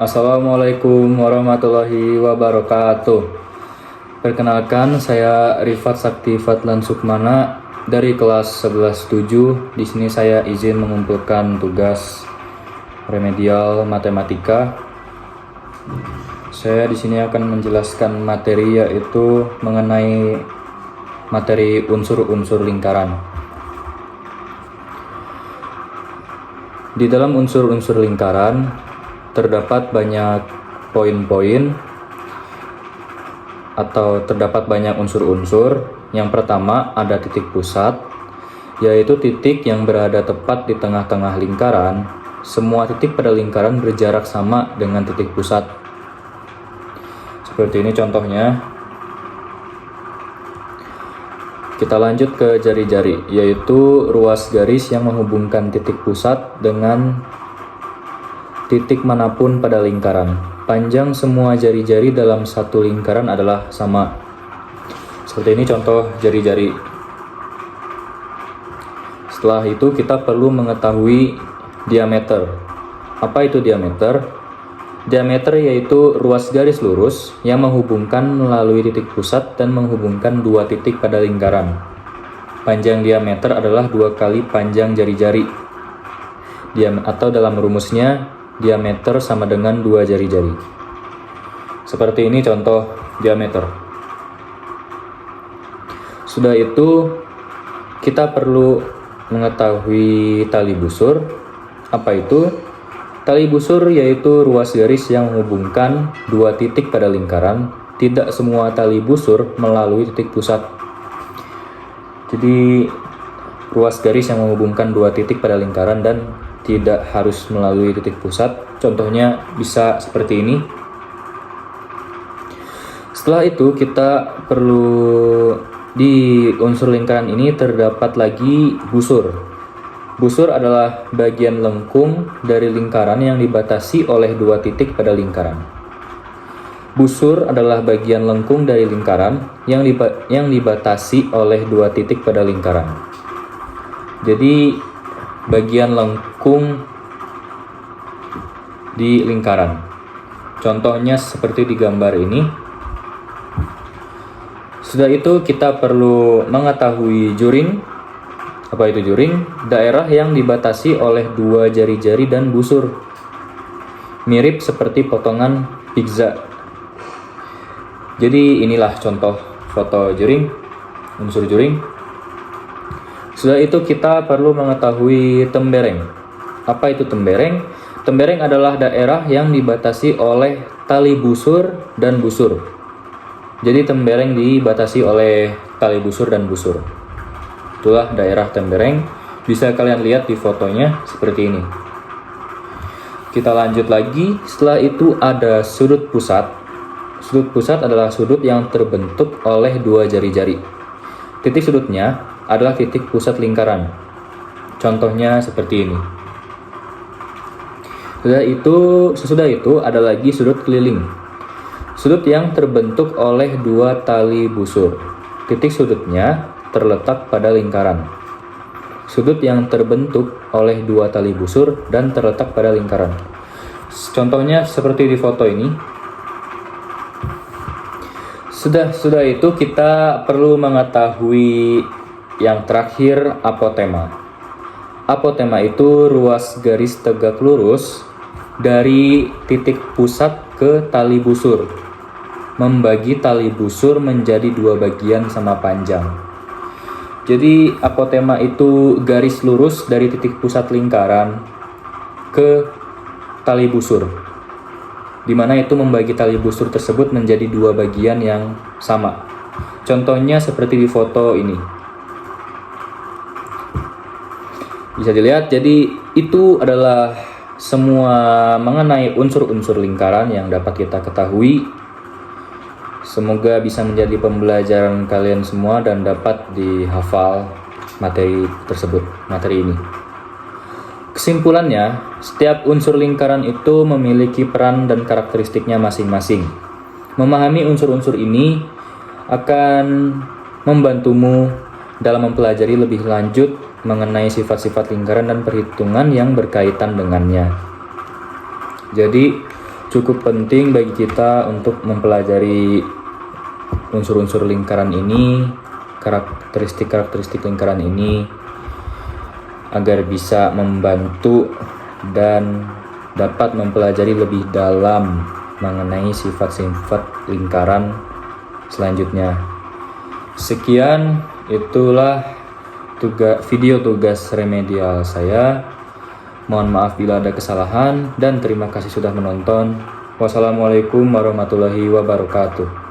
Assalamualaikum warahmatullahi wabarakatuh. Perkenalkan, saya Rifat Sakti Fatlan Sukmana dari kelas 11-7. Di sini saya izin mengumpulkan tugas remedial matematika. Saya di sini akan menjelaskan materi, yaitu mengenai materi unsur-unsur lingkaran. Di dalam unsur-unsur lingkaran terdapat banyak poin-poin atau terdapat banyak unsur-unsur. Yang pertama ada titik pusat, yaitu titik yang berada tepat di tengah-tengah lingkaran. Semua titik pada lingkaran berjarak sama dengan titik pusat. Seperti ini contohnya. Kita lanjut ke jari-jari, yaitu ruas garis yang menghubungkan titik pusat dengan titik manapun pada lingkaran. Panjang semua jari-jari dalam satu lingkaran adalah sama. Seperti ini contoh jari-jari. Setelah itu kita perlu mengetahui diameter. Apa itu diameter? Diameter yaitu ruas garis lurus yang menghubungkan melalui titik pusat dan menghubungkan dua titik pada lingkaran. Panjang diameter adalah 2 kali panjang jari-jari. Atau dalam rumusnya, diameter sama dengan 2 jari-jari. Seperti ini contoh diameter. Sudah itu, kita perlu mengetahui tali busur. Apa itu? Tali busur yaitu ruas garis yang menghubungkan dua titik pada lingkaran. Tidak semua tali busur melalui titik pusat. Jadi, ruas garis yang menghubungkan dua titik pada lingkaran dan tidak harus melalui titik pusat. Contohnya bisa seperti ini. Setelah itu kita perlu, di unsur lingkaran ini terdapat lagi busur. Busur adalah bagian lengkung dari lingkaran yang dibatasi oleh dua titik pada lingkaran. Busur adalah bagian lengkung dari lingkaran yang dibatasi oleh dua titik pada lingkaran. Jadi bagian lengkung di lingkaran. Contohnya seperti di gambar ini. Sudah itu kita perlu mengetahui juring. Apa itu juring? Daerah yang dibatasi oleh dua jari-jari dan busur. Mirip seperti potongan pizza. Jadi inilah contoh foto juring, unsur juring. Sudah itu kita perlu mengetahui tembereng. Apa itu tembereng? Tembereng adalah daerah yang dibatasi oleh tali busur dan busur. Jadi tembereng dibatasi oleh tali busur dan busur. Itulah daerah tembereng. Bisa kalian lihat di fotonya seperti ini. Kita lanjut lagi. Setelah itu ada sudut pusat. Sudut pusat adalah sudut yang terbentuk oleh dua jari-jari. Titik sudutnya adalah titik pusat lingkaran. Contohnya seperti ini. Sesudah itu ada lagi sudut keliling. Sudut yang terbentuk oleh dua tali busur. Titik sudutnya terletak pada lingkaran. Sudut yang terbentuk oleh dua tali busur dan terletak pada lingkaran. Contohnya seperti di foto ini. Sudah itu kita perlu mengetahui yang terakhir, apotema. Apotema itu ruas garis tegak lurus dari titik pusat ke tali busur. Membagi tali busur menjadi dua bagian sama panjang. Jadi apotema itu garis lurus dari titik pusat lingkaran ke tali busur, di mana itu membagi tali busur tersebut menjadi dua bagian yang sama. Contohnya seperti di foto ini. Bisa dilihat, jadi itu adalah semua mengenai unsur-unsur lingkaran yang dapat kita ketahui. Semoga bisa menjadi pembelajaran kalian semua dan dapat dihafal materi tersebut, materi ini. Kesimpulannya, setiap unsur lingkaran itu memiliki peran dan karakteristiknya masing-masing. Memahami unsur-unsur ini akan membantumu dalam mempelajari lebih lanjut mengenai sifat-sifat lingkaran dan perhitungan yang berkaitan dengannya. Jadi, cukup penting bagi kita untuk mempelajari unsur-unsur lingkaran ini, karakteristik lingkaran ini, agar bisa membantu dan dapat mempelajari lebih dalam mengenai sifat-sifat lingkaran selanjutnya. Sekian, itulah video tugas remedial saya. Mohon maaf bila ada kesalahan dan terima kasih sudah menonton. Wassalamualaikum warahmatullahi wabarakatuh.